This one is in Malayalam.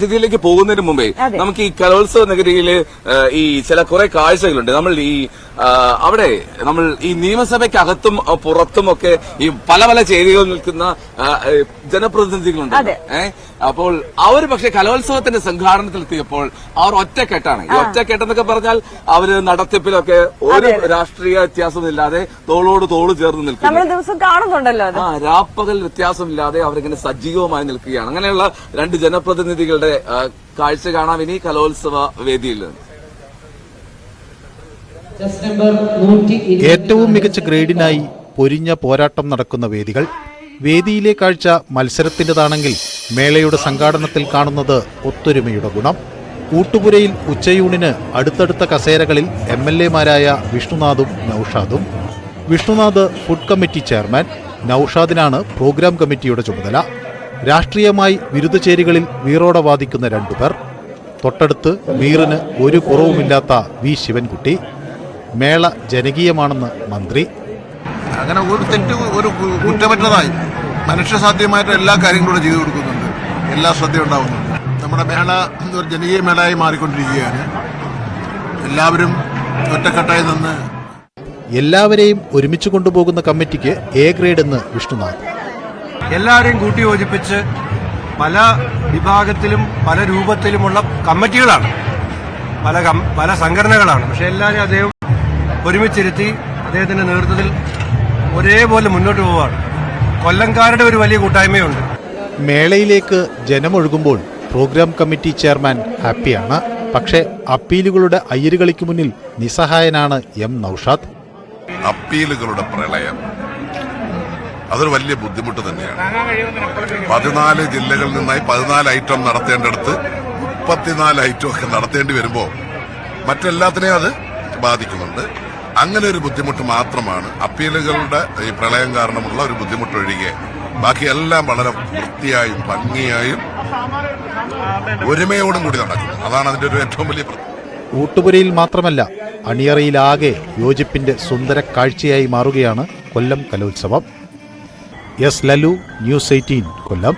ഇതിലേക്ക് പോകുന്നതിന് മുമ്പേ നമുക്ക് ഈ കലോത്സവ നഗരിയില് ഈ ചില കുറെ കാഴ്ചകളുണ്ട്. നമ്മൾ ഈ അവിടെ നമ്മൾ ഈ നിയമസഭയ്ക്കകത്തും പുറത്തുമൊക്കെ ഈ പല പല ചേരികളിൽ നിൽക്കുന്ന ജനപ്രതിനിധികളുണ്ട്. അപ്പോൾ അവർ പക്ഷെ കലോത്സവത്തിന്റെ സംഘാടനത്തിലെത്തിയപ്പോൾ അവർ ഒറ്റക്കെട്ടാണ്. ഈ ഒറ്റക്കെട്ടെന്നൊക്കെ പറഞ്ഞാൽ അവര് നടത്തിപ്പിലൊക്കെ ഒരു രാഷ്ട്രീയ വ്യത്യാസമില്ലാതെ തോളോട് തോള് ചേർന്ന് നിൽക്കുന്നു. രാപ്പകൽ വ്യത്യാസമില്ലാതെ അവരിങ്ങനെ സജീവമായി നിൽക്കുകയാണ്. അങ്ങനെയുള്ള രണ്ട് ജനപ്രതിനിധികളുടെ കാഴ്ച കാണാം ഇനി കലോത്സവ വേദിയിൽ. ഏറ്റവും മികച്ച ഗ്രേഡിനായി പൊരിഞ്ഞ പോരാട്ടം നടക്കുന്ന വേദികൾ. വേദിയിലെ കാഴ്ച മത്സരത്തിൻ്റെതാണെങ്കിൽ മേളയുടെ സംഘാടനത്തിൽ കാണുന്നത് ഒത്തൊരുമയുടെ ഗുണം. ഊട്ടുപുരയിൽ ഉച്ചയൂണിന് അടുത്തടുത്ത കസേരകളിൽ MLA-മാരായ വിഷ്ണുനാഥും നൌഷാദും. വിഷ്ണുനാഥ് ഫുഡ് കമ്മിറ്റി ചെയർമാൻ, നൌഷാദിനാണ് പ്രോഗ്രാം കമ്മിറ്റിയുടെ ചുമതല. രാഷ്ട്രീയമായി വിരുദ്ധ ചേരികളിൽ വീറോടെ വാദിക്കുന്ന രണ്ടുപേർ. തൊട്ടടുത്ത് മീറിന് ഒരു കുറവുമില്ലാത്ത വി ശിവൻകുട്ടി. മേള ജനകീയമാണെന്ന് മന്ത്രി. അങ്ങനെ ഒരു തെറ്റ് ഒരു കുറ്റമറ്റതായി മനുഷ്യസാധ്യമായിട്ട് എല്ലാ കാര്യങ്ങളും ചെയ്തു കൊടുക്കുന്നുണ്ട്. എല്ലാ ശ്രദ്ധ ഉണ്ടാവുന്നുണ്ട്. നമ്മുടെ മേള ഒരു ജനകീയ മേളയായി മാറിക്കൊണ്ടിരിക്കുകയാണ്. എല്ലാവരും ഒറ്റക്കെട്ടായി നിന്ന് എല്ലാവരെയും ഒരുമിച്ച് കൊണ്ടുപോകുന്ന കമ്മിറ്റിക്ക് A ഗ്രേഡ് എന്ന് വിഷ്ണുനാഥ്. എല്ലാവരെയും കൂട്ടിയോജിപ്പിച്ച് പല വിഭാഗത്തിലും പല രൂപത്തിലുമുള്ള കമ്മിറ്റികളാണ്, പല സംഘടനകളാണ്. പക്ഷെ എല്ലാവരും അദ്ദേഹം ഒരുമിച്ചിരുത്തി അദ്ദേഹത്തിന്റെ നേതൃത്വത്തിൽ ഒരേപോലെ മുന്നോട്ട് പോവുകയാണ്. കൊല്ലംകാരുടെ ഒരു വലിയ കൂട്ടായ്മയുണ്ട്. മേളയിലേക്ക് ജനമൊഴുകുമ്പോൾ പ്രോഗ്രാം കമ്മിറ്റി ചെയർമാൻ ഹാപ്പിയാണ്. പക്ഷേ അപ്പീലുകളുടെ അയ്യരുകളിക്ക് മുന്നിൽ നിസ്സഹായനാണ് M നൌഷാദ്. അപ്പീലുകളുടെ പ്രളയം അതൊരു വലിയ ബുദ്ധിമുട്ട് തന്നെയാണ്. 14 ജില്ലകളിൽ നിന്നായി 14 ഐറ്റം നടത്തേണ്ടടുത്ത് 34 ഐറ്റം ഒക്കെ നടത്തേണ്ടി വരുമ്പോൾ മറ്റെല്ലാത്തിനെയും അത് ബാധിക്കുന്നുണ്ട്. അങ്ങനെ ഒരു ബുദ്ധിമുട്ട് മാത്രമാണ് അപ്പീലുകളുടെ ഈ പ്രളയം കാരണമുള്ള ഒരു ബുദ്ധിമുട്ടൊഴികെ ബാക്കിയെല്ലാം വളരെ വൃത്തിയായും ഭംഗിയായും ഒരുമയോടും കൂടി നടക്കുന്നു. അതാണ് അതിന്റെ ഒരു ഏറ്റവും വലിയ പ്രശ്നം. ഊട്ടുപുരയിൽ മാത്രമല്ല, അണിയറയിലാകെ യോജിപ്പിന്റെ സുന്ദര കാഴ്ചയായി മാറുകയാണ് കൊല്ലം കലോത്സവം. S ലല്ലു, News 18 കൊല്ലം.